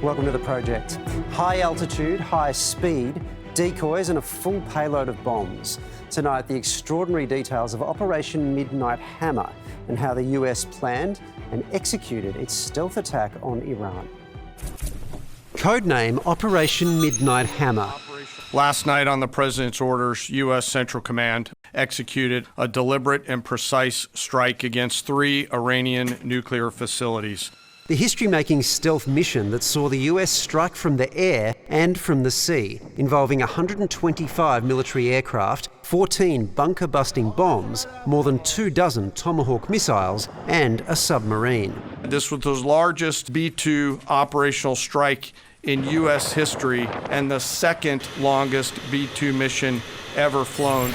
Welcome to the project. High altitude, high speed, decoys and a full payload of bombs. Tonight, the extraordinary details of Operation Midnight Hammer and how the US planned and executed its stealth attack on Iran. Codename Operation Midnight Hammer. Last night, on the President's orders, U.S. Central Command executed a deliberate and precise strike against 3 Iranian nuclear facilities. The history-making stealth mission that saw the US strike from the air and from the sea, involving 125 military aircraft, 14 bunker-busting bombs, more than 24 Tomahawk missiles, and a submarine. This was the largest B-2 operational strike in U.S. history and the second longest B-2 mission ever flown.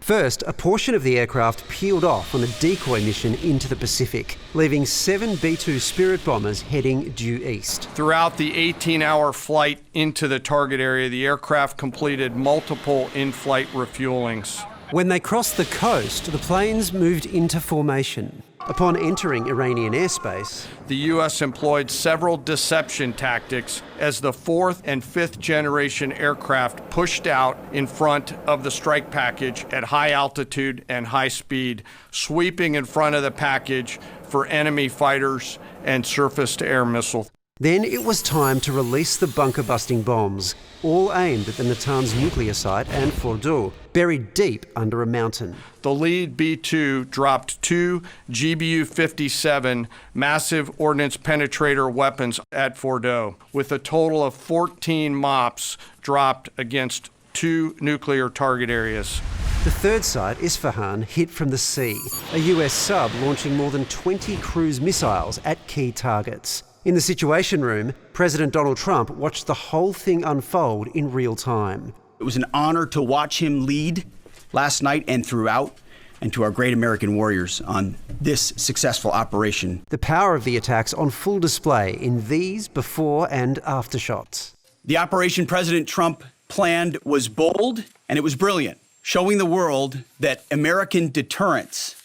First, a portion of the aircraft peeled off on a decoy mission into the Pacific, leaving 7 B-2 Spirit bombers heading due east. Throughout the 18-hour flight into the target area, the aircraft completed multiple in-flight refuelings. When they crossed the coast, the planes moved into formation. Upon entering Iranian airspace, the U.S. employed several deception tactics as the 4th and 5th generation aircraft pushed out in front of the strike package at high altitude and high speed, sweeping in front of the package for enemy fighters and surface-to-air missiles. Then it was time to release the bunker-busting bombs, all aimed at the Natanz nuclear site and Fordow, buried deep under a mountain. The lead B-2 dropped 2 GBU-57 massive ordnance penetrator weapons at Fordow, with a total of 14 MOPs dropped against 2 nuclear target areas. The third site, Isfahan, hit from the sea, a US sub launching more than 20 cruise missiles at key targets. In the Situation Room, President Donald Trump watched the whole thing unfold in real time. It was an honor to watch him lead last night and throughout, and to our great American warriors on this successful operation. The power of the attacks on full display in these before and after shots. The operation President Trump planned was bold and it was brilliant, showing the world that American deterrence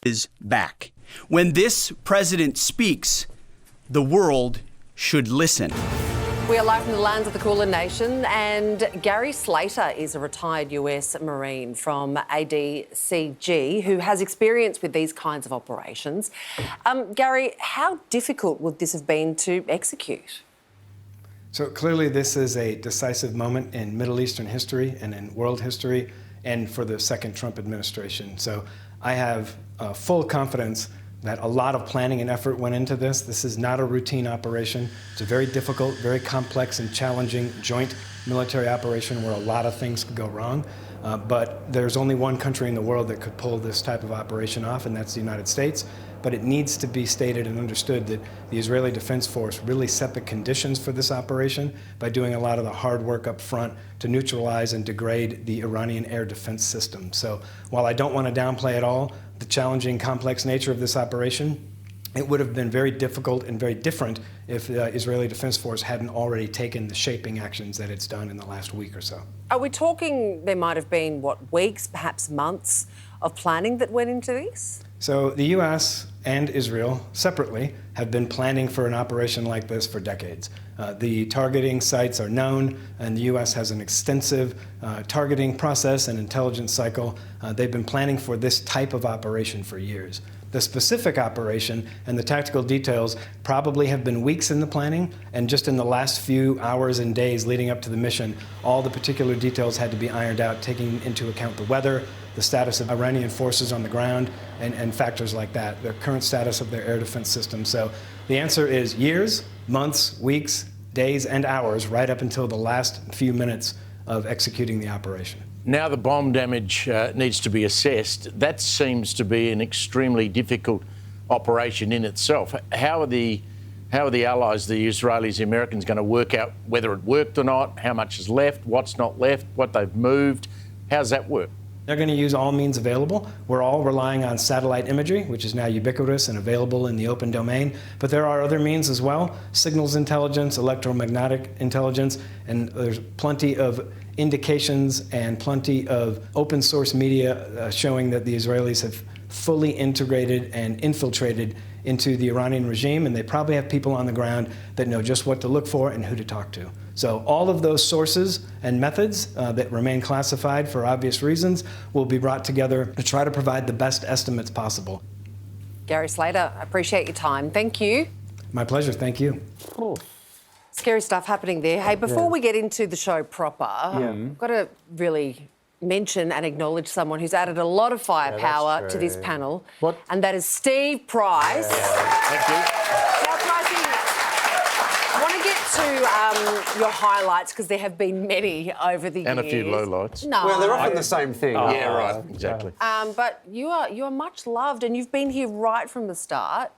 is back. When this president speaks, the world should listen. We are live from the lands of the Kulin Nation, and Gary Slater is a retired US Marine from ADCG who has experience with these kinds of operations. Gary, how difficult would this have been to execute? So clearly this is a decisive moment in Middle Eastern history and in world history and for the second Trump administration. So I have full confidence that a lot of planning and effort went into this. This is not a routine operation. It's a very difficult, very complex and challenging joint military operation where a lot of things could go wrong. But there's only one country in the world that could pull this type of operation off, and that's the United States. But it needs to be stated and understood that the Israeli Defense Force really set the conditions for this operation by doing a lot of the hard work up front to neutralize and degrade the Iranian air defense system. So while I don't want to downplay at all the challenging, complex nature of this operation, it would have been very difficult and very different if the Israeli Defense Force hadn't already taken the shaping actions that it's done in the last week or so. Are we talking there might have been, weeks, perhaps months of planning that went into this? So the U.S. and Israel separately have been planning for an operation like this for decades. The targeting sites are known, and the U.S. has an extensive targeting process and intelligence cycle. They've been planning for this type of operation for years. The specific operation and the tactical details probably have been weeks in the planning, and just in the last few hours and days leading up to the mission, all the particular details had to be ironed out, taking into account the weather, the status of Iranian forces on the ground, and factors like that, the current status of their air defense system. So the answer is years, months, weeks, days, and hours, right up until the last few minutes of executing the operation. Now the bomb damage needs to be assessed. That seems to be an extremely difficult operation in itself. How are the Allies, the Israelis, the Americans, going to work out whether it worked or not, how much is left, what's not left, what they've moved? How's that work? They're going to use all means available. We're all relying on satellite imagery, which is now ubiquitous and available in the open domain. But there are other means as well, signals intelligence, electromagnetic intelligence, and there's plenty of indications and plenty of open source media showing that the Israelis have fully integrated and infiltrated into the Iranian regime, and they probably have people on the ground that know just what to look for and who to talk to. So all of those sources and methods that remain classified for obvious reasons will be brought together to try to provide the best estimates possible. Gary Slater, I appreciate your time. Thank you. My pleasure. Thank you. Scary stuff happening there. Hey, before we get into the show proper, I've got to really mention and acknowledge someone who's added a lot of firepower to this panel. What? And that is Steve Price. Thank you. Now, Pricey, I want to get to your highlights, because there have been many over the years. And a few lowlights. No. Well, they're often the same thing. Yeah, right. Exactly. But you are much loved, and you've been here right from the start.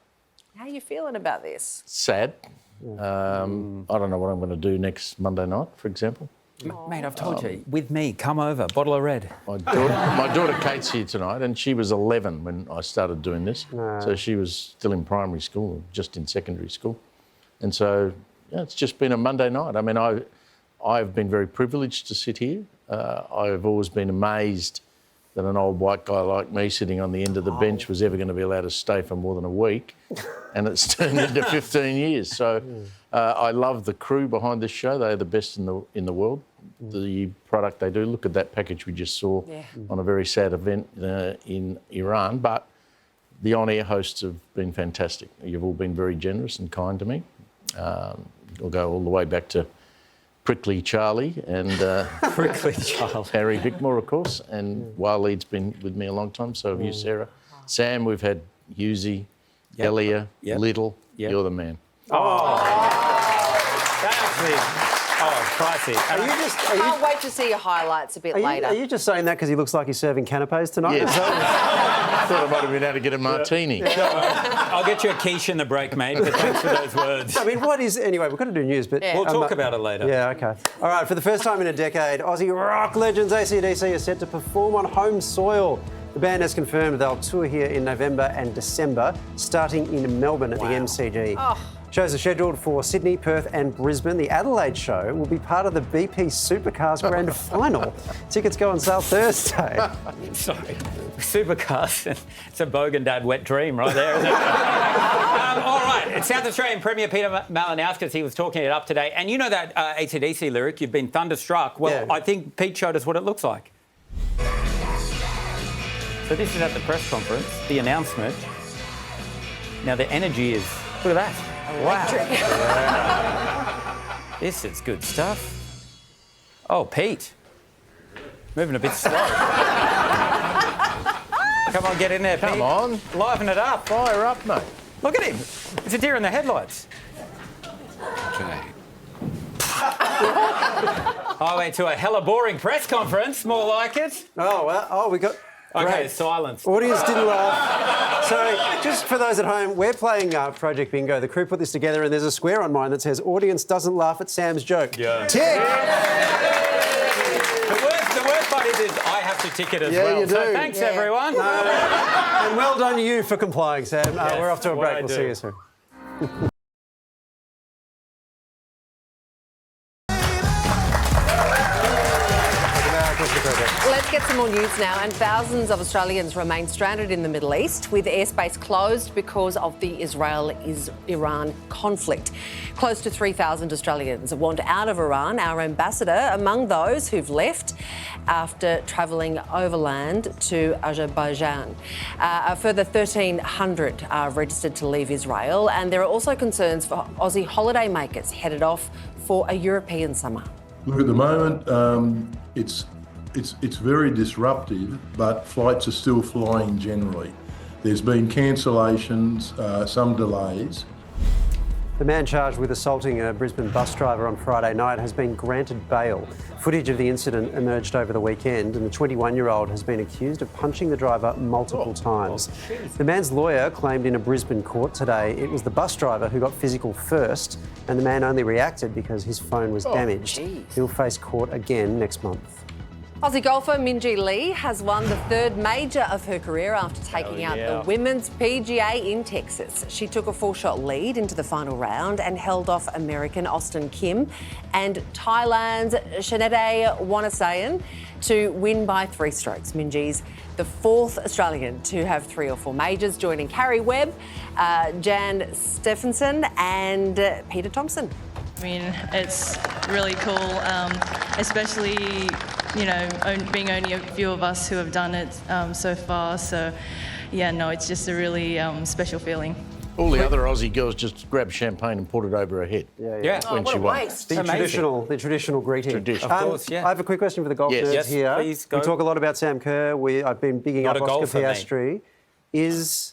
How are you feeling about this? Sad. I don't know what I'm going to do next Monday night, for example. Mate, I've told you, with me, come over, bottle of red. My daughter Kate's here tonight, and she was 11 when I started doing this. So she was still in primary school, just in secondary school. And so, yeah, it's just been a Monday night. I mean, I've been very privileged to sit here. I've always been amazed that an old white guy like me sitting on the end of the bench was ever going to be allowed to stay for more than a week. And it's turned into 15 years. So I love the crew behind this show. They are the best in the world. The product they do. Look at that package we just saw on a very sad event in Iran. But the on-air hosts have been fantastic. You've all been very generous and kind to me. I'll go all the way back to Prickly Charlie and Prickly Charlie. Harry Bickmore, of course, and Waleed's been with me a long time, so have you, Sarah. Sam, we've had Husey, Elia, Little. You're the man. Pricey. I can't wait to see your highlights a bit later. Are you just saying that because he looks like he's serving canapes tonight? Yes. I thought I might have been able to get a martini. I'll get you a quiche in the break, mate, but thanks for those words. I mean, anyway, we've got to do news, but... We'll talk about it later. Yeah, OK. All right, for the first time in a decade, Aussie rock legends AC/DC are set to perform on home soil. The band has confirmed they'll tour here in November and December, starting in Melbourne at the MCG. Shows are scheduled for Sydney, Perth and Brisbane. The Adelaide show will be part of the BP Supercars Grand Final. Tickets go on sale Thursday. Sorry. Supercars. It's a Bogan Dad wet dream right there, isn't it? All right. It's South Australian Premier Peter Malinauskas. He was talking it up today. And you know that AC/DC lyric, you've been thunderstruck. Well, I think Pete showed us what it looks like. So this is at the press conference, the announcement. Now the energy is, look at that. Electric. Wow. This is good stuff. Oh, Pete. Moving a bit slow. Come on, get in there, Pete. Come on. Liven it up. Fire up, mate. Look at him. It's a deer in the headlights. Okay. Highway to a hella boring press conference, more like it. We got... Okay, Great. silence. Audience didn't laugh. So, just for those at home, we're playing Project Bingo. The crew put this together, and there's a square on mine that says, "Audience doesn't laugh at Sam's joke." Yeah. Tick! The worst part is I have to tick it as well. You do. So thanks, everyone. And well done to you for complying, Sam. We're off to a break. We'll see you soon. Let's get some more news now. And thousands of Australians remain stranded in the Middle East, with airspace closed because of the Israel-Iran conflict. Close to 3,000 Australians want out of Iran. Our ambassador among those who've left after travelling overland to Azerbaijan. A further 1,300 are registered to leave Israel, and there are also concerns for Aussie holidaymakers headed off for a European summer. Look, at the moment, it's very disruptive, but flights are still flying generally. There's been cancellations, some delays. The man charged with assaulting a Brisbane bus driver on Friday night has been granted bail. Footage of the incident emerged over the weekend, and the 21-year-old has been accused of punching the driver multiple times. The man's lawyer claimed in a Brisbane court today it was the bus driver who got physical first, and the man only reacted because his phone was damaged. He'll face court again next month. Aussie golfer Minjee Lee has won the third major of her career after taking out the Women's PGA in Texas. She took a 4-shot lead into the final round and held off American Austin Kim and Thailand's Shanade Wanasayan to win by 3 strokes. Minjee's the 4th Australian to have 3 or 4 majors, joining Carrie Webb, Jan Stephenson and Peter Thompson. I mean, it's really cool, especially, you know, being only a few of us who have done it so far. So, yeah, no, it's just a really special feeling. All the other Aussie girls just grabbed champagne and poured it over her head. Yeah. When she won. The traditional greeting. Tradition. Of course, yeah. I have a quick question for the golf nerds here. Please go. We talk a lot about Sam Kerr. I've been bigging Not up a Oscar golfer, mate. Piastri. Is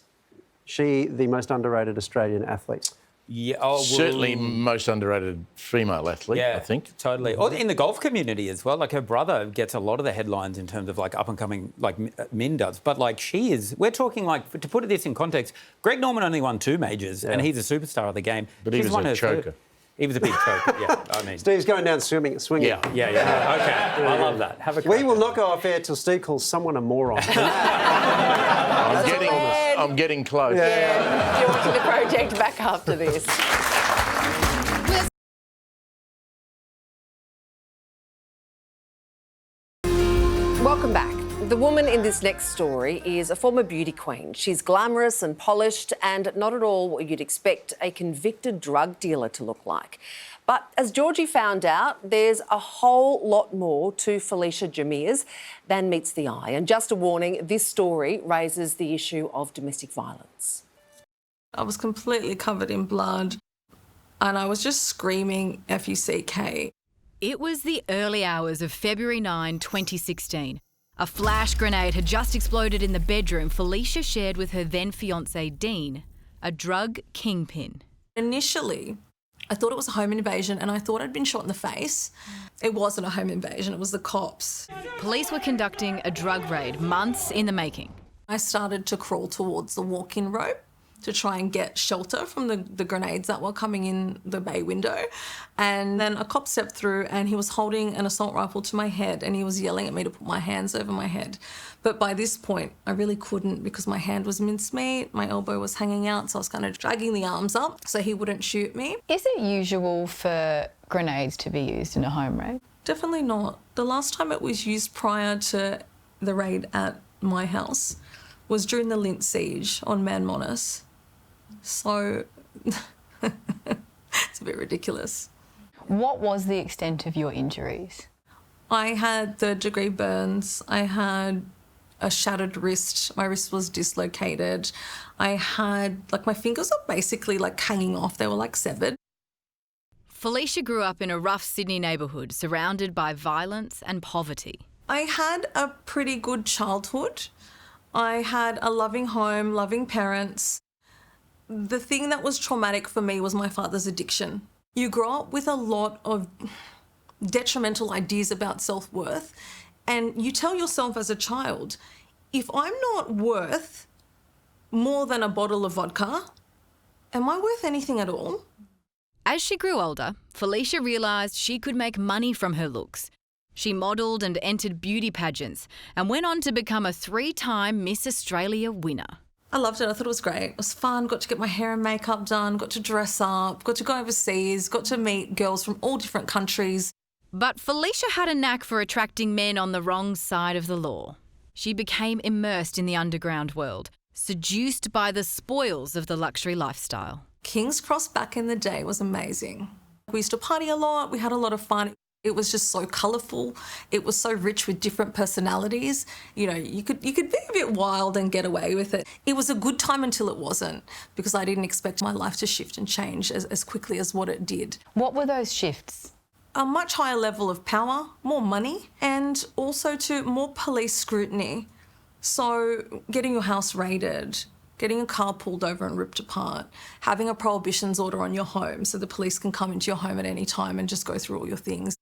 she the most underrated Australian athlete? Yeah, Certainly most underrated female athlete, I think. Totally. Or in the golf community as well. Like, her brother gets a lot of the headlines in terms of, like, up-and-coming, like, Min does. But, like, she is... We're talking, like, to put this in context, Greg Norman only won 2 majors, and he's a superstar of the game. But he was a choker. He was a big choker, yeah. I mean... Steve's going down swinging. Yeah. Okay, I love that. Have a We will not go off air till Steve calls someone a moron. I'm getting close. Yeah. You're watching the project back after this. Welcome back. The woman in this next story is a former beauty queen. She's glamorous and polished and not at all what you'd expect a convicted drug dealer to look like. But as Georgie found out, there's a whole lot more to Felicia Jamiers than meets the eye. And just a warning, this story raises the issue of domestic violence. I was completely covered in blood and I was just screaming F-U-C-K. It was the early hours of February 9, 2016. A flash grenade had just exploded in the bedroom Felicia shared with her then fiancé Dean, a drug kingpin. Initially, I thought it was a home invasion and I thought I'd been shot in the face. It wasn't a home invasion, it was the cops. Police were conducting a drug raid months in the making. I started to crawl towards the walk-in rope to try and get shelter from the grenades that were coming in the bay window. And then a cop stepped through and he was holding an assault rifle to my head and he was yelling at me to put my hands over my head. But by this point, I really couldn't because my hand was mincemeat, my elbow was hanging out, so I was kind of dragging the arms up so he wouldn't shoot me. Is it usual for grenades to be used in a home raid? Definitely not. The last time it was used prior to the raid at my house was during the Lint siege on Manmonis. So it's a bit ridiculous. What was the extent of your injuries? I had third-degree burns. I had a shattered wrist. My wrist was dislocated. I had, like, my fingers are basically, like, hanging off. They were, like, severed. Felicia grew up in a rough Sydney neighbourhood surrounded by violence and poverty. I had a pretty good childhood. I had a loving home, loving parents. The thing that was traumatic for me was my father's addiction. You grow up with a lot of detrimental ideas about self-worth, and you tell yourself as a child, if I'm not worth more than a bottle of vodka, am I worth anything at all? As she grew older, Felicia realised she could make money from her looks. She modelled and entered beauty pageants and went on to become a 3-time Miss Australia winner. I loved it. I thought it was great. It was fun. Got to get my hair and makeup done, got to dress up, got to go overseas, got to meet girls from all different countries. But Felicia had a knack for attracting men on the wrong side of the law. She became immersed in the underground world, seduced by the spoils of the luxury lifestyle. King's Cross back in the day was amazing. We used to party a lot. We had a lot of fun. It was just so colourful. It was so rich with different personalities. You know, you could be a bit wild and get away with it. It was a good time until it wasn't, because I didn't expect my life to shift and change as quickly as what it did. What were those shifts? A much higher level of power, more money, and also to more police scrutiny. So getting your house raided, getting a car pulled over and ripped apart, having a prohibitions order on your home so the police can come into your home at any time and just go through all your things.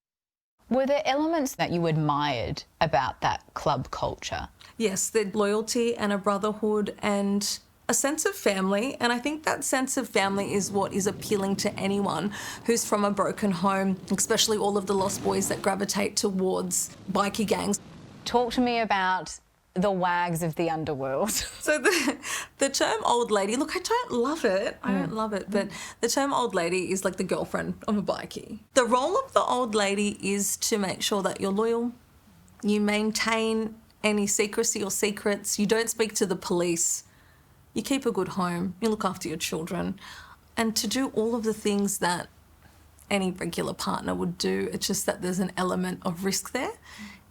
Were there elements that you admired about that club culture? Yes, the loyalty and a brotherhood and a sense of family. And I think that sense of family is what is appealing to anyone who's from a broken home, especially all of the lost boys that gravitate towards bikie gangs. Talk to me about the wags of the underworld. So the term old lady, look, I don't love it. I don't love it. But the term old lady is like the girlfriend of a bikie. The role of the old lady is to make sure that you're loyal, you maintain any secrecy or secrets, you don't speak to the police, you keep a good home, you look after your children, and to do all of the things that any regular partner would do. It's just that there's an element of risk there,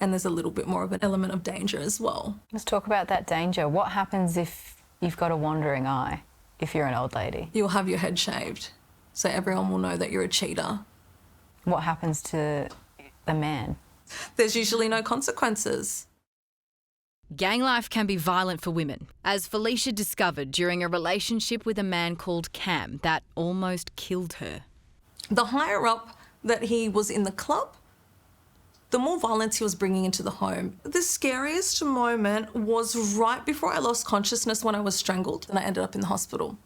and there's a little bit more of an element of danger as well. Let's talk about that danger. What happens if you've got a wandering eye, if you're an old lady? You'll have your head shaved, so everyone will know that you're a cheater. What happens to the man? There's usually no consequences. Gang life can be violent for women, as Felicia discovered during a relationship with a man called Cam that almost killed her. The higher up that he was in the club, the more violence he was bringing into the home. The scariest moment was right before I lost consciousness when I was strangled and I ended up in the hospital.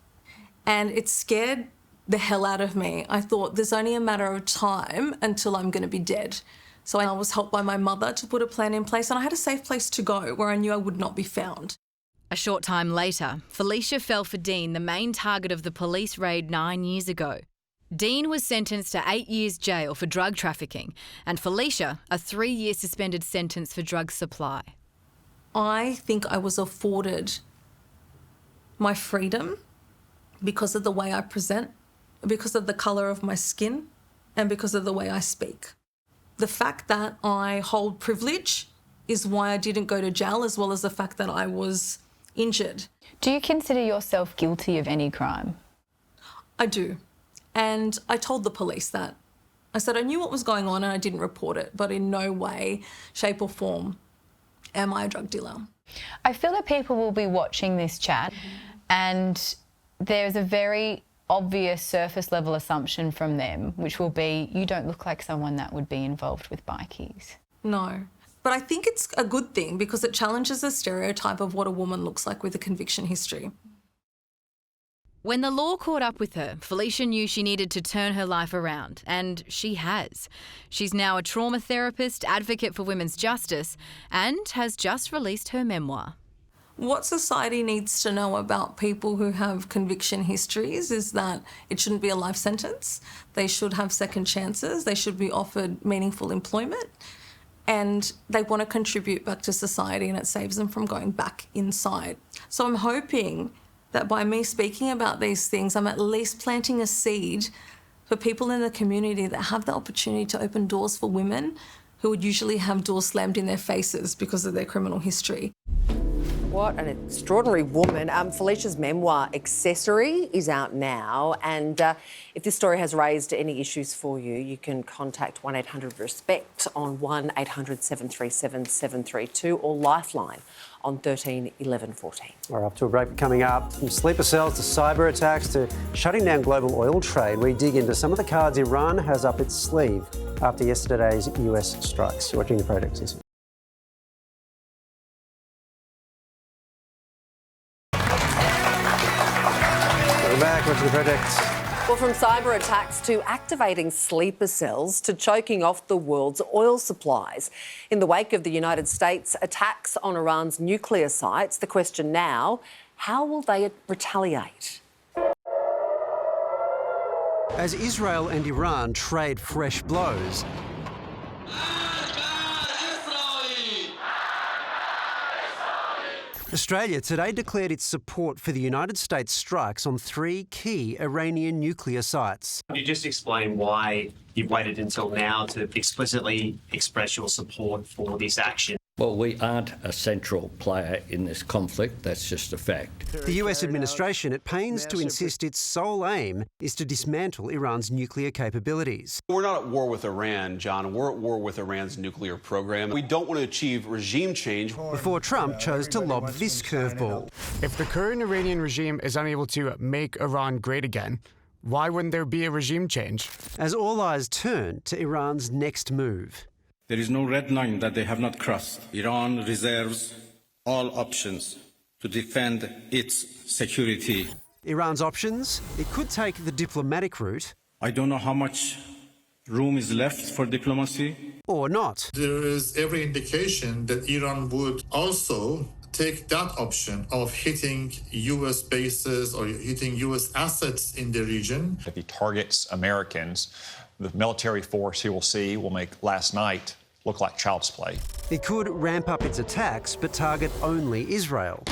And it scared the hell out of me. I thought there's only a matter of time until I'm going to be dead. So I was helped by my mother to put a plan in place, and I had a safe place to go where I knew I would not be found. A short time later, Felicia fell for Dean, the main target of the police raid 9 years ago. Dean was sentenced to 8 years jail for drug trafficking, and Felicia a 3-year suspended sentence for drug supply. I think I was afforded my freedom because of the way I present, because of the colour of my skin, and because of the way I speak. The fact that I hold privilege is why I didn't go to jail, as well as the fact that I was injured. Do you consider yourself guilty of any crime? I do. And I told the police that. I said I knew what was going on and I didn't report it, but in no way, shape or form am I a drug dealer. I feel that people will be watching this chat and there's a very obvious surface level assumption from them, which will be, you don't look like someone that would be involved with bikies. No. But I think it's a good thing because it challenges the stereotype of what a woman looks like with a conviction history. When the law caught up with her, Felicia knew she needed to turn her life around, and she has. She's now a trauma therapist, advocate for women's justice, and has just released her memoir. What society needs to know about people who have conviction histories is that it shouldn't be a life sentence. They should have second chances. They should be offered meaningful employment. And they want to contribute back to society, and it saves them from going back inside. So I'm hoping that by me speaking about these things, I'm at least planting a seed for people in the community that have the opportunity to open doors for women who would usually have doors slammed in their faces because of their criminal history. What an extraordinary woman. Felicia's memoir, Accessory, is out now. And if this story has raised any issues for you, you can contact 1800-RESPECT on 1-800-737-732 or Lifeline on 13 11 14. We're up to a break coming up. From sleeper cells to cyber attacks to shutting down global oil trade, we dig into some of the cards Iran has up its sleeve after yesterday's US strikes. You're watching The Project, Sissy. Welcome back, watching The Project. Well, from cyber attacks to activating sleeper cells to choking off the world's oil supplies. In the wake of the United States attacks on Iran's nuclear sites, the question now, how will they retaliate? As Israel and Iran trade fresh blows, Australia today declared its support for the United States strikes on 3 key Iranian nuclear sites. Could you just explain why you've waited until now to explicitly express your support for this action? Well, we aren't a central player in this conflict. That's just a fact. The US administration at pains to insist its sole aim is to dismantle Iran's nuclear capabilities. We're not at war with Iran, John. We're at war with Iran's nuclear program. We don't want to achieve regime change. Before Trump chose to lob this curveball. If the current Iranian regime is unable to make Iran great again, why wouldn't there be a regime change? As all eyes turn to Iran's next move. There is no red line that they have not crossed. Iran reserves all options to defend its security. Iran's options? It could take the diplomatic route. I don't know how much room is left for diplomacy. Or not. There is every indication that Iran would also take that option of hitting U.S. bases or hitting U.S. assets in the region. If he targets Americans, the military force he will see will make last night look like child's play. It could ramp up its attacks but target only Israel.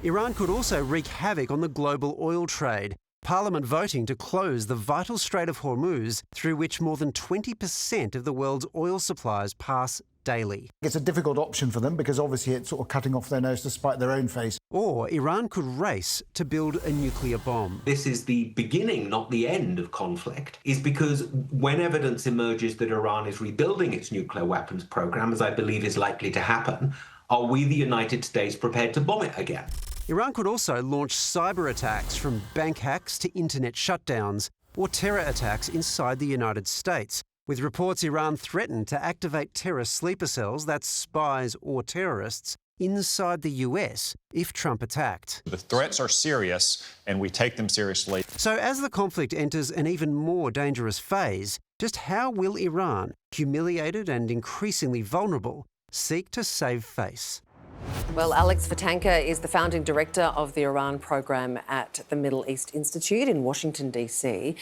Iran could also wreak havoc on the global oil trade, Parliament voting to close the vital Strait of Hormuz, through which more than 20% of the world's oil supplies pass daily. It's a difficult option for them because obviously it's sort of cutting off their nose to spite their own face. Or Iran could race to build a nuclear bomb. This is the beginning, not the end of conflict, is because when evidence emerges that Iran is rebuilding its nuclear weapons program, as I believe is likely to happen, are we, the United States, prepared to bomb it again? Iran could also launch cyber attacks, from bank hacks to internet shutdowns, or terror attacks inside the United States, with reports Iran threatened to activate terror sleeper cells, that's spies or terrorists, inside the US if Trump attacked. The threats are serious, and we take them seriously. So as the conflict enters an even more dangerous phase, just how will Iran, humiliated and increasingly vulnerable, seek to save face? Well, Alex Vatanka is the founding director of the Iran program at the Middle East Institute in Washington, D.C.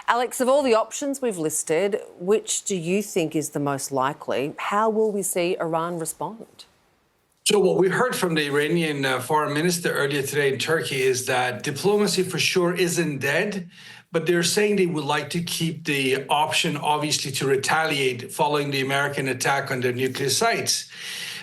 Alex, of all the options we've listed, which do you think is the most likely? How will we see Iran respond? So what we heard from the Iranian foreign minister earlier today in Turkey is that diplomacy for sure isn't dead, but they're saying they would like to keep the option, obviously, to retaliate following the American attack on their nuclear sites.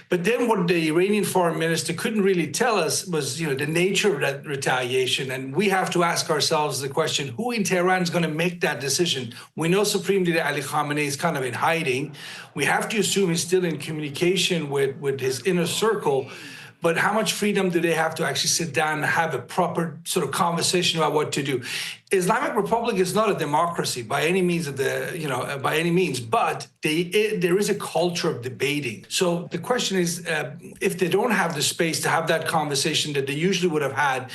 But then what the Iranian foreign minister couldn't really tell us was, the nature of that retaliation. And we have to ask ourselves the question, who in Tehran is going to make that decision? We know Supreme Leader Ali Khamenei is kind of in hiding. We have to assume he's still in communication with his inner circle. But how much freedom do they have to actually sit down and have a proper sort of conversation about what to do? Islamic Republic is not a democracy by any means but there is a culture of debating. So the question is, if they don't have the space to have that conversation that they usually would have had,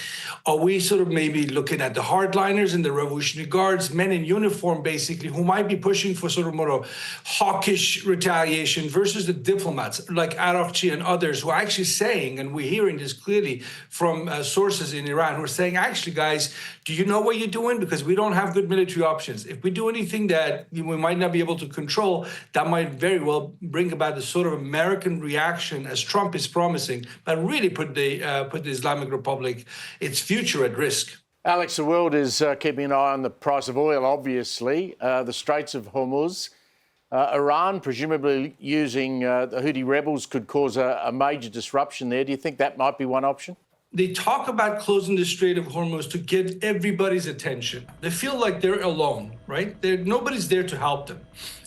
are we sort of maybe looking at the hardliners and the Revolutionary Guards, men in uniform basically, who might be pushing for sort of more of hawkish retaliation versus the diplomats like Arakchi and others who are actually saying, and we're hearing this clearly from sources in Iran, who are saying, actually, guys, do you know what you're doing? Because we don't have good military options. If we do anything that we might not be able to control, that might very well bring about the sort of American reaction as Trump is promising, but really put the Islamic Republic, its future at risk. Alex, the world is keeping an eye on the price of oil, obviously. The Straits of Hormuz. Iran, presumably using the Houthi rebels, could cause a major disruption there. Do you think that might be one option? They talk about closing the Strait of Hormuz to get everybody's attention. They feel like they're alone, right? Nobody's there to help them.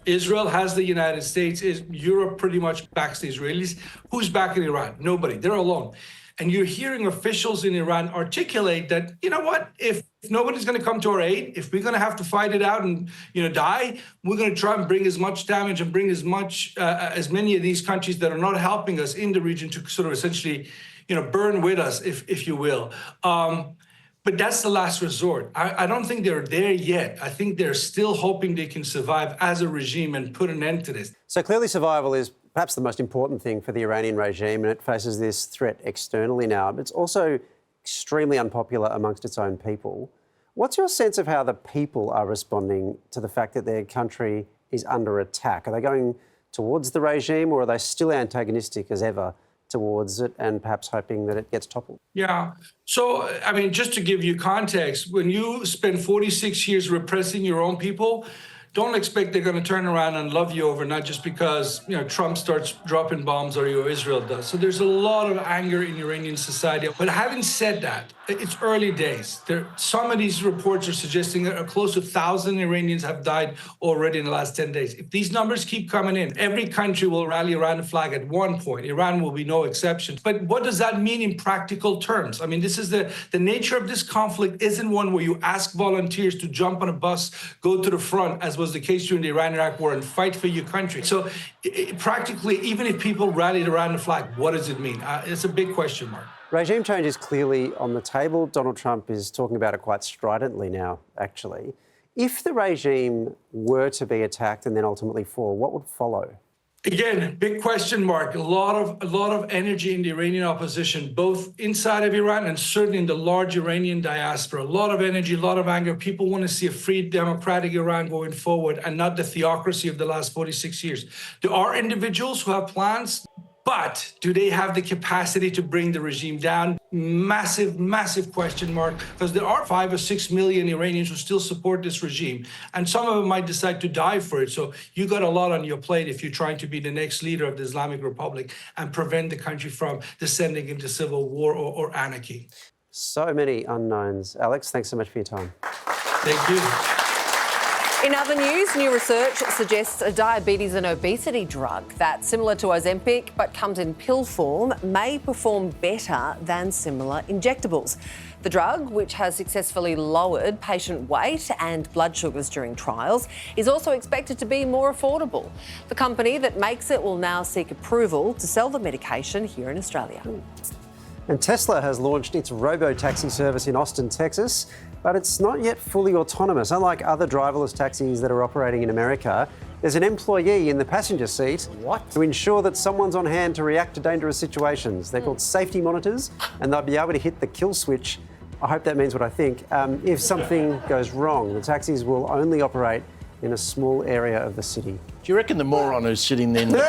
Israel has the United States. Europe pretty much backs the Israelis. Who's backing Iran? Nobody. They're alone. And you're hearing officials in Iran articulate that, you know what, if nobody's going to come to our aid, if we're going to have to fight it out and, die, we're going to try and bring as much damage and bring as many of these countries that are not helping us in the region to sort of essentially, burn with us, if you will. But that's the last resort. I don't think they're there yet. I think they're still hoping they can survive as a regime and put an end to this. So clearly survival is perhaps the most important thing for the Iranian regime, and it faces this threat externally now. But it's also extremely unpopular amongst its own people. What's your sense of how the people are responding to the fact that their country is under attack? Are they going towards the regime, or are they still antagonistic as ever towards it and perhaps hoping that it gets toppled? Yeah. So, just to give you context, when you spend 46 years repressing your own people, don't expect they're going to turn around and love you overnight just because, Trump starts dropping bombs or Israel does. So there's a lot of anger in Iranian society. But having said that, it's early days. Some of these reports are suggesting that close to 1,000 Iranians have died already in the last 10 days. If these numbers keep coming in, every country will rally around the flag at one point. Iran will be no exception. But what does that mean in practical terms? This is the nature of this conflict isn't one where you ask volunteers to jump on a bus, go to the front, as was the case during the Iran-Iraq war, and fight for your country. So practically, even if people rallied around the flag, what does it mean? It's a big question mark. Regime change is clearly on the table. Donald Trump is talking about it quite stridently now, actually. If the regime were to be attacked and then ultimately fall, what would follow? Again, big question mark. A lot of energy in the Iranian opposition, both inside of Iran and certainly in the large Iranian diaspora. A lot of energy, a lot of anger. People want to see a free, democratic Iran going forward and not the theocracy of the last 46 years. There are individuals who have plans, but do they have the capacity to bring the regime down? Massive, massive question mark, because there are 5 or 6 million Iranians who still support this regime, and some of them might decide to die for it. So you got a lot on your plate if you're trying to be the next leader of the Islamic Republic and prevent the country from descending into civil war or anarchy. So many unknowns. Alex, thanks so much for your time. Thank you. In other news, new research suggests a diabetes and obesity drug that's similar to Ozempic but comes in pill form may perform better than similar injectables. The drug, which has successfully lowered patient weight and blood sugars during trials, is also expected to be more affordable. The company that makes it will now seek approval to sell the medication here in Australia. And Tesla has launched its robo-taxi service in Austin, Texas, but it's not yet fully autonomous. Unlike other driverless taxis that are operating in America, there's an employee in the passenger seat to ensure that someone's on hand to react to dangerous situations. They're called safety monitors, and they'll be able to hit the kill switch. I hope that means what I think. If something goes wrong, the taxis will only operate in a small area of the city. Do you reckon the moron who's sitting there in the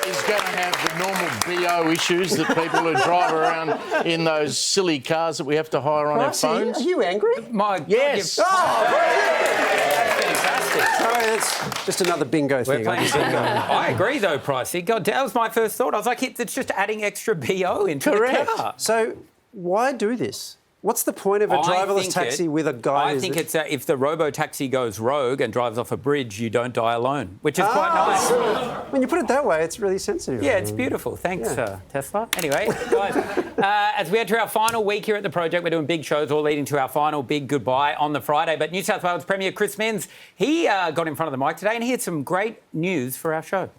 is going to have the normal BO issues that people who drive around in those silly cars that we have to hire on our phones? Are you angry? My yes. Fantastic. Sorry, that's just another bingo thing. I agree, though, Pricey. God, that was my first thought. I was like, it's just adding extra BO into the car. So why do this? What's the point of a driverless taxi with a guy? I think it's if the robo-taxi goes rogue and drives off a bridge, you don't die alone, which is quite nice. When you put it that way, it's really sensitive. Yeah, it's beautiful. Thanks, Tesla. Anyway, guys, as we enter our final week here at the project, we're doing big shows all leading to our final big goodbye on the Friday. But New South Wales Premier Chris Minns, he got in front of the mic today and he had some great news for our show.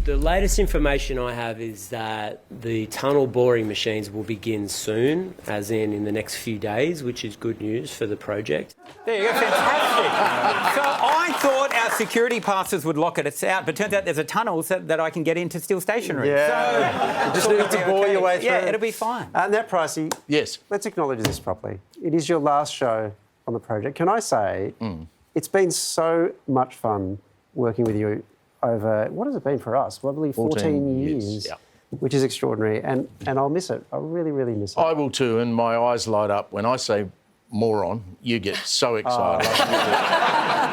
The latest information I have is that the tunnel boring machines will begin soon, as in the next few days, which is good news for the project. There you go, fantastic. So I thought our security passes would lock us out, but turns out there's a tunnel that I can get into still stationary. Yeah, you just need to bore your way through. Yeah, it'll be fine. Now, Pricey, yes, let's acknowledge this properly. It is your last show on the project. Can I say it's been so much fun working with you over, what has it been for us? Probably 14 years. Yeah. Which is extraordinary, and I'll miss it. I really, really miss it. I will too, and my eyes light up when I say moron. You get so excited.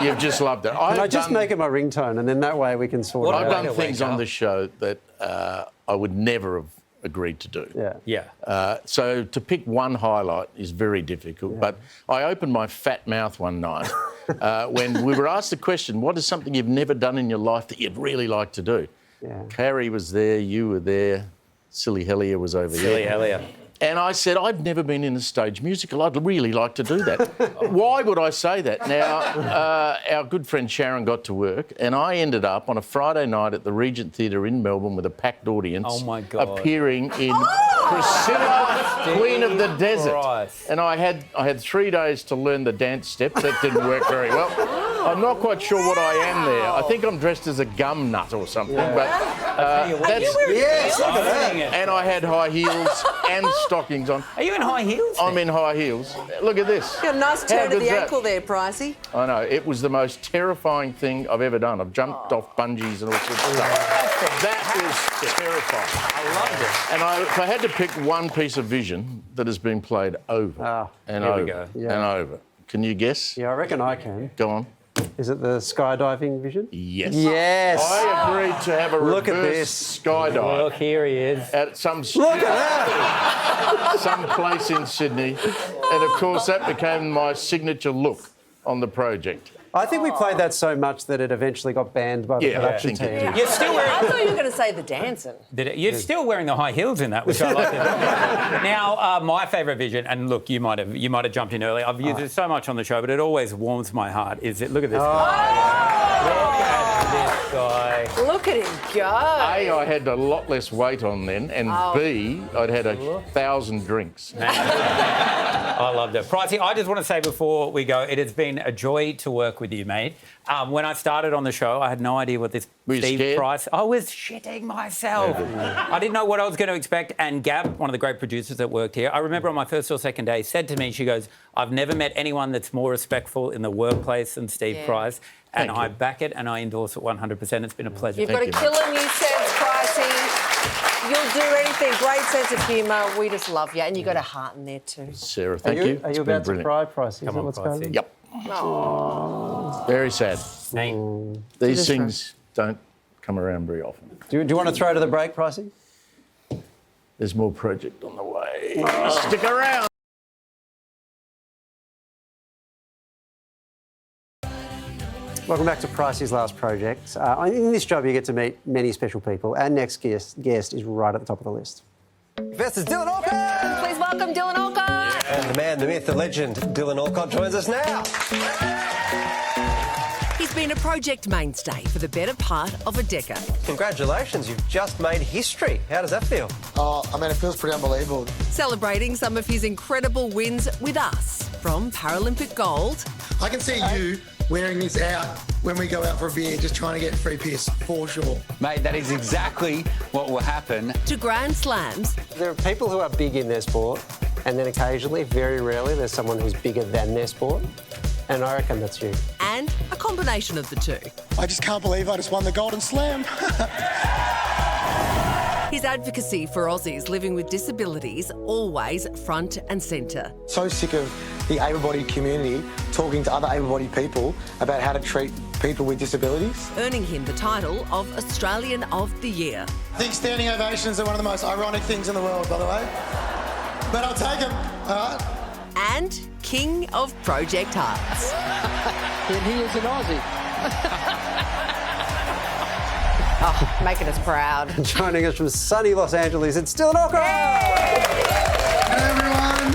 You've just loved it. Can I just make it my ringtone, and then that way we can sort it out? I've done things on the show that I would never have agreed to do. Yeah. So to pick one highlight is very difficult, but I opened my fat mouth one night when we were asked the question, what is something you've never done in your life that you'd really like to do? Yeah. Carrie was there, you were there, Silly Hellier was over Silly here. Hellier. And I said, I've never been in a stage musical. I'd really like to do that. Why would I say that? Now, our good friend Sharon got to work, and I ended up on a Friday night at the Regent Theatre in Melbourne with a packed audience. Oh, my God. Appearing in Priscilla, Queen of the Desert. Christ. And I had 3 days to learn the dance steps. That didn't work very well. I'm not quite sure what I am there. I think I'm dressed as a gum nut or something. Yeah. But that's yes, look at that. And I had high heels and stockings on. Are you in high heels? I'm in high heels. Look at this. You got a nice How turn of good's the that? ankle there, Pricey. I know. It was the most terrifying thing I've ever done. I've jumped off bungees and all sorts of stuff. That was terrifying. I loved it. And if I had to pick one piece of vision that has been played over and here we over go. and over, can you guess? Yeah, I reckon I can. Go on. Is it the skydiving vision? Yes. Yes. I agreed to have a Look at reverse this. skydive. Look, here he is. At some Look at that. some place in Sydney, and of course that became my signature look on the project. I think we played that so much that it eventually got banned by the production team. You're still wearing... I thought you were going to say the dancing. You're still wearing the high heels in that, which I like. Now, my favourite vision, and look, you might have jumped in early. I've used it so much on the show, but it always warms my heart. Is it? Look at this. This guy. Look at him go. A, I had a lot less weight on then, and B, I'd had 1,000 drinks. I love that. Pricey, I just want to say before we go, it has been a joy to work with you, mate. When I started on the show, I had no idea what this Steve Price... I was shitting myself. I didn't know what I was going to expect. And Gab, one of the great producers that worked here, I remember on my first or second day, said to me, she goes, I've never met anyone that's more respectful in the workplace than Steve Price. And I back it and I endorse it 100%. It's been a pleasure. You've got a killer new sense, Pricey. You'll do anything. Great sense of humour. We just love you. And you got a heart in there too. Sarah, thank you. Are you about to cry, Pricey? Is that what's going on? Yep. Aww. Very sad. These things don't come around very often. Do you want to throw to the break, Pricey? There's more project on the way. Stick around. Welcome back to Pricey's Last Project. In this job, you get to meet many special people. Our next guest is right at the top of the list. This is Dylan Alcott! Please welcome Dylan Alcott! And the man, the myth, the legend, Dylan Alcott joins us now. He's been a project mainstay for the better part of a decade. Congratulations, you've just made history. How does that feel? Oh, I mean, it feels pretty unbelievable. Celebrating some of his incredible wins with us, from Paralympic gold. I can see you wearing this out when we go out for a beer, just trying to get free piss, for sure. Mate, that is exactly what will happen. To Grand Slams. There are people who are big in their sport, and then occasionally, very rarely, there's someone who's bigger than their sport. And I reckon that's you. And a combination of the two. I just can't believe I just won the Golden Slam. His advocacy for Aussies living with disabilities always front and centre. So sick of the able-bodied community talking to other able-bodied people about how to treat people with disabilities. Earning him the title of Australian of the Year. I think standing ovations are one of the most ironic things in the world, by the way. But I'll take them, all right? And King of Project Hearts. And he is an Aussie. Oh, making us proud. Joining us from sunny Los Angeles, it's Dylan Alcott! Hello, everyone.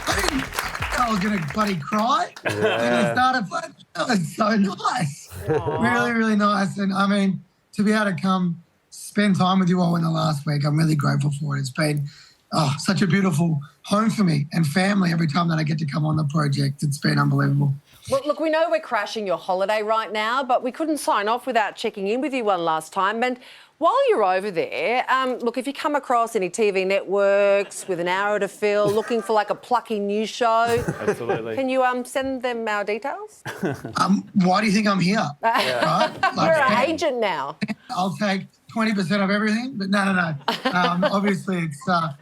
I didn't think I was going to bloody cry when I started, but that was so nice. Really, really nice. And, I mean, to be able to come spend time with you all in the last week, I'm really grateful for it. It's been such a beautiful home for me and family every time that I get to come on the project. It's been unbelievable. Well, look, we know we're crashing your holiday right now, but we couldn't sign off without checking in with you one last time. And while you're over there, look, if you come across any TV networks with an hour to fill, looking for like a plucky news show, absolutely, can you send them our details? Why do you think I'm here? Right? You're an agent now. I'll take 20% of everything, but no. Obviously, it's I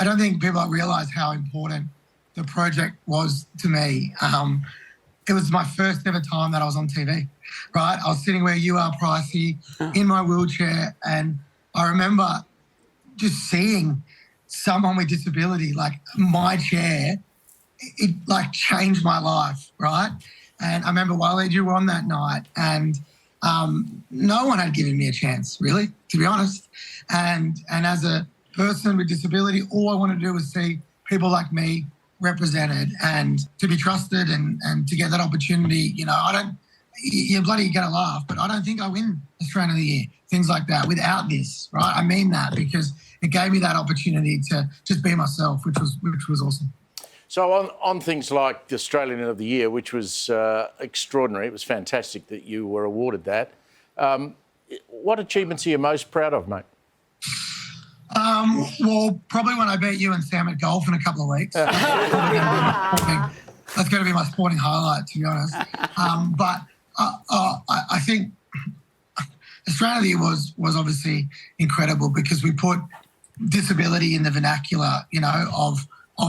don't think people realise how important the project was to me. It was my first ever time that I was on TV, right? I was sitting where you are, Pricey, in my wheelchair, and I remember just seeing someone with disability, like my chair, it like changed my life, right? And I remember Waleed, you were on that night, and no one had given me a chance, really, to be honest. And as a person with disability, all I wanted to do was see people like me represented and to be trusted and to get that opportunity. You know, you're bloody going to laugh, but I don't think I win Australian of the Year, things like that, without this, right? I mean that, because it gave me that opportunity to just be myself, which was awesome. So on things like the Australian of the Year, which was extraordinary, it was fantastic that you were awarded that. What achievements are you most proud of, mate? Well, probably when I beat you and Sam at golf in a couple of weeks. That's going to be my sporting highlight, to be honest. But I think Australia of the Year was obviously incredible because we put disability in the vernacular, you know, of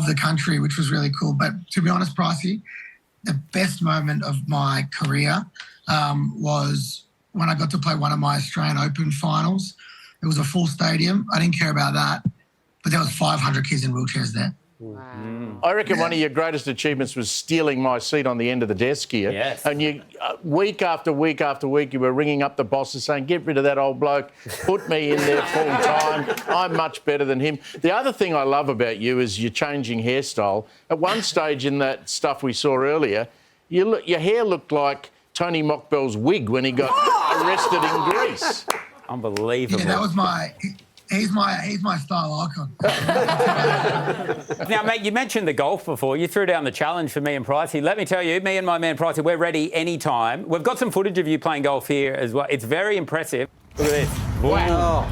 the country, which was really cool. But to be honest, Pricey, the best moment of my career was when I got to play one of my Australian Open finals. It was a full stadium. I didn't care about that, but there was 500 kids in wheelchairs there. Wow. I reckon one of your greatest achievements was stealing my seat on the end of the desk here. Yes. And you, week after week after week, you were ringing up the bosses saying, get rid of that old bloke, put me in there full time. I'm much better than him. The other thing I love about you is your changing hairstyle. At one stage in that stuff we saw earlier, your hair looked like Tony Mockbell's wig when he got arrested in Greece. Unbelievable. Yeah, that was he's my style icon. Now, mate, you mentioned the golf before. You threw down the challenge for me and Pricey. Let me tell you, me and my man Pricey, we're ready anytime. We've got some footage of you playing golf here as well. It's very impressive. Look at this. Wow.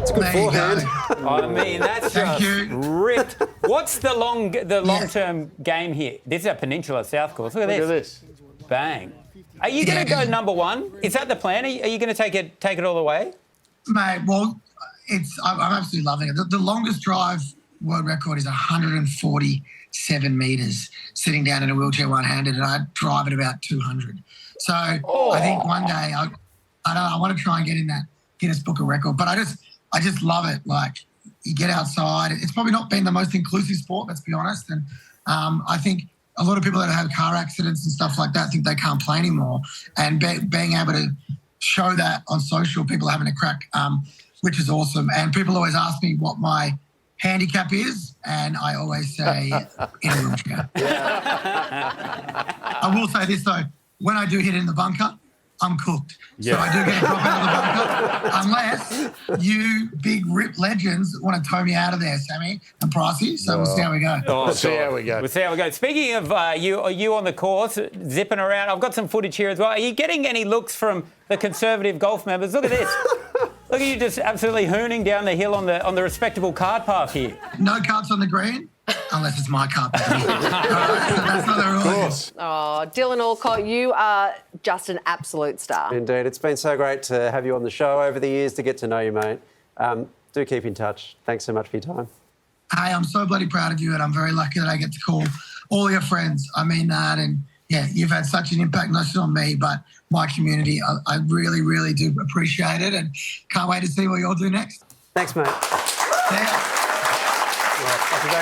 It's a good forehand. I mean, that's just ripped. What's the long-term game here? This is a Peninsula South course. Look at this. Bang. Are you going to go number one? Is that the plan? Are you going to take it all the way? Mate, well, I'm absolutely loving it. The longest drive world record is 147 metres, sitting down in a wheelchair one-handed, and I drive at about 200. So I think one day I want to try and get in that Guinness Book of Record. But I just love it. Like, you get outside. It's probably not been the most inclusive sport, let's be honest. And I think a lot of people that have car accidents and stuff like that think they can't play anymore. And being able to show that on social, people are having a crack, which is awesome. And people always ask me what my handicap is, and I always say in a wheelchair. I will say this, though. When I do hit in the bunker, I'm cooked. Yeah. So I do get a drop out of the bunker, unless you big rip legends want to tow me out of there, Sammy and Pricey. So we'll see how we go. We'll see how we go. We'll see how we go. Speaking of you on the course, zipping around, I've got some footage here as well. Are you getting any looks from the Conservative golf members? Look at this. Look at you just absolutely hooning down the hill on the respectable cart path here. No carts on the green, unless it's my cart. That's not the rules. Oh, Dylan Alcott, you are just an absolute star. Indeed. It's been so great to have you on the show over the years, to get to know you, mate. Do keep in touch. Thanks so much for your time. Hey, I'm so bloody proud of you, and I'm very lucky that I get to call all your friends. I mean that, and yeah, you've had such an impact, not just on me, but my community. I really, really do appreciate it, and can't wait to see what you'll do next. Thanks, mate. Yeah. Right, off you go,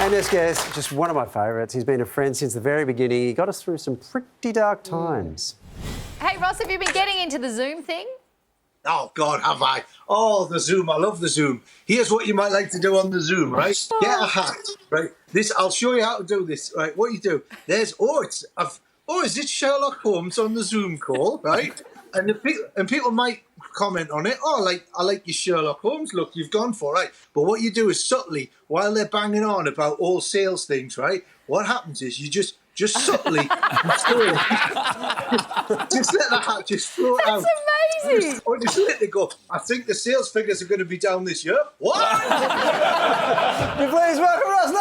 And this guest, just one of my favourites. He's been a friend since the very beginning. He got us through some pretty dark times. Hey, Ross, have you been getting into the Zoom thing? Oh, God, have I? Oh, the Zoom. I love the Zoom. Here's what you might like to do on the Zoom, right? Get a hat, right? I'll show you how to do this, right? What you do, is it Sherlock Holmes on the Zoom call, right? And people might comment on it. Oh, I like your Sherlock Holmes look you've gone for, right? But what you do is subtly, while they're banging on about all sales things, right? What happens is you just subtly just let the hat just float out. That's amazing. Or just let it go. I think the sales figures are going to be down this year. What? You please welcome Ross.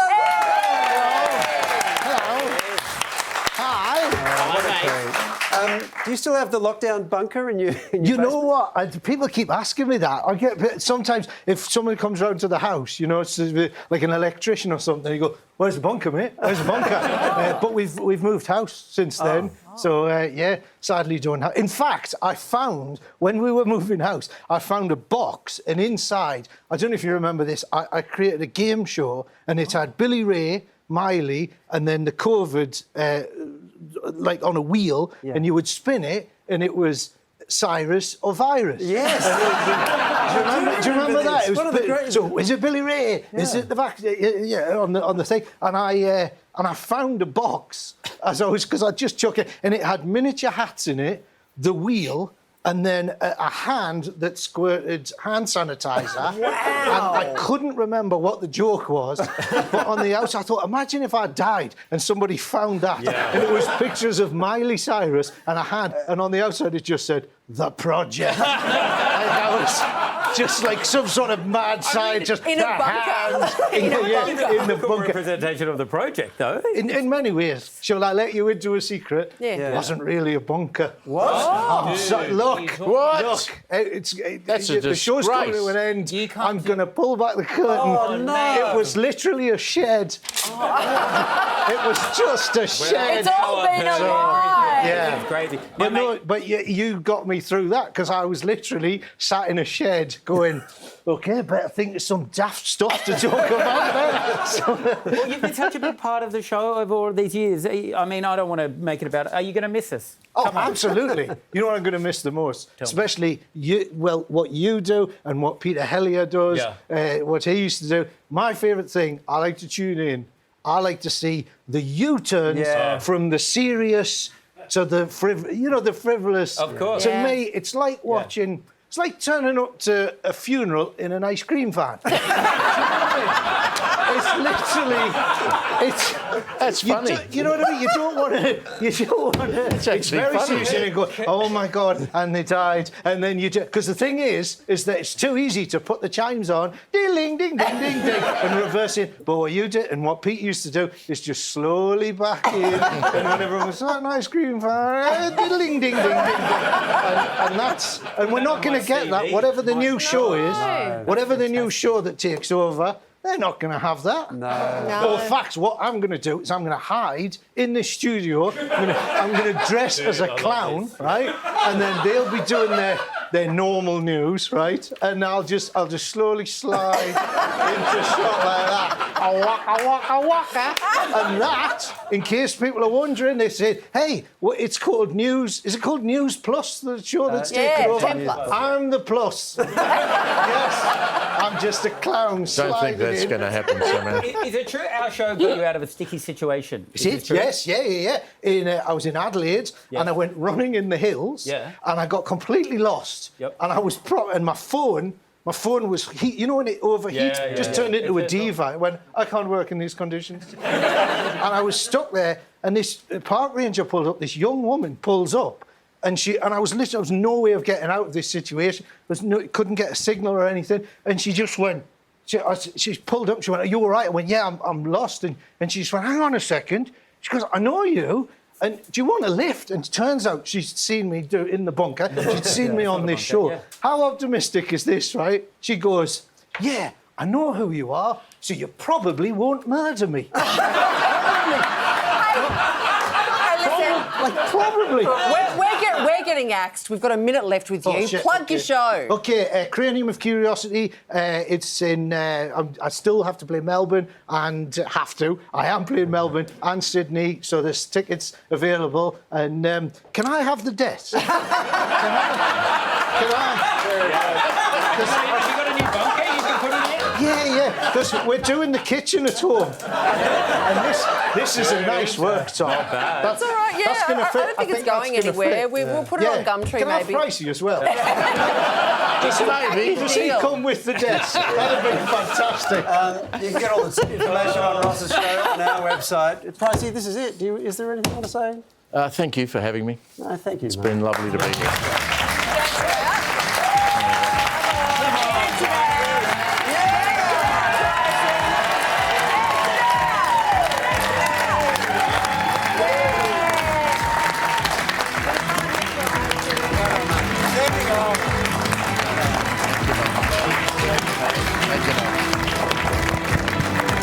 Do you still have the lockdown bunker in your You know what? People keep asking me that. I get sometimes if someone comes round to the house, you know, it's like an electrician or something. You go, "Where's the bunker, mate? Where's the bunker?" But we've moved house since then, so yeah, sadly don't have. In fact, I found when we were moving house, I found a box, and inside, I don't know if you remember this. I created a game show, and it had Billy Ray, Miley, and then the COVID. Like on a wheel, and you would spin it, and it was Cyrus or Virus. Yes. Do you remember that? It was one of the great... So is it Billy Ray? Yeah. Is it the back? Yeah, on the thing. And I found a box because I just chuck it, and it had miniature hats in it, the wheel. And then a hand that squirted hand sanitizer. Wow. And I couldn't remember what the joke was, but on the outside I thought, imagine if I died and somebody found that. Yeah. And it was pictures of Miley Cyrus and a hand, and on the outside it just said, "The Project." And I was just like some sort of mad scientist. In a bunker. In the bunker. Representation of the project, though. In many ways. Shall I let you into a secret? Yeah. It wasn't really a bunker. What? Look. What? Look, the show's coming to an end. I'm going to pull back the curtain. Oh, no. It was literally a shed. It was just a shed. It's all been a lie. Yeah. It's crazy. But but you got me through that because I was literally sat in a shed going, OK, better think of some daft stuff to talk about there. Well, you've been such a big part of the show over all these years. I mean, I don't want to make it about... Are you going to miss us? Oh, absolutely. You know what I'm going to miss the most? Especially what you do and what Peter Hellier does, what he used to do. My favourite thing, I like to tune in. I like to see the U-turns from the serious to the frivolous. Of course. To me, it's like watching... It's like turning up to a funeral in an ice cream van. It's literally... That's funny. You know what I mean? You don't want to... It's very serious. And you go, oh, my God, and they died. And then you just... Because the thing is that it's too easy to put the chimes on, ding, ding, ding, ding, ding, and reverse it. But what you did, and what Pete used to do, is just slowly back in. And when everyone was, an ice cream van, ding, ding, ding, ding, ding. And that's... And we're not going to get that. Whatever the new show is, whatever the new show that takes over, they're not going to have that. No. In fact, what I'm going to do is I'm going to hide in the studio. I'm going to dress as a clown, right? And then they'll be doing their normal news, right? And I'll just slowly slide into a shot like that. A waka, waka, waka. And that, in case people are wondering, they say, hey, it's called News. Is it called News Plus, the show that's taken over? I'm the plus. Yes. I'm just a clown sliding. Don't think that's going to happen, somehow. Is it true our show got you out of a sticky situation? Is it true? Yes, yeah. I was in Adelaide and I went running in the hills and I got completely lost. And I was and my phone was heat. You know when it overheats? Just turned into a diva. It went, I can't work in these conditions. And I was stuck there and this park ranger pulled up, this young woman pulls up and I was no way of getting out of this situation. Couldn't get a signal or anything. And she just went, she pulled up, she went, are you all right? I went, yeah, I'm lost. And she just went, hang on a second. She goes, I know you. And do you want a lift? And it turns out she's seen me do in the bunker. She'd seen me on this show. Yeah. How optimistic is this, right? She goes, yeah, I know who you are, so you probably won't murder me. Probably. We're getting axed. We've got a minute left with you. Plug your show. OK, Cranium of Curiosity. It's in... I still have to play Melbourne and I am playing Melbourne and Sydney, so there's tickets available. And can I have the desk? Can I? Have you got a new bunker you can put it in? Yeah, because we're doing the kitchen at home. And this is a nice worktop. Not bad. That's all right, yeah. I don't think it's going anywhere. We'll put it on Gumtree, Can maybe. Can I have pricey as well? Just maybe. Does he come with the desk? That'd be fantastic. You can get all the information on Ross's show on our website. Pricey, this is it. Is there anything you want to say? Thank you for having me. No, thank you, It's been lovely to be here.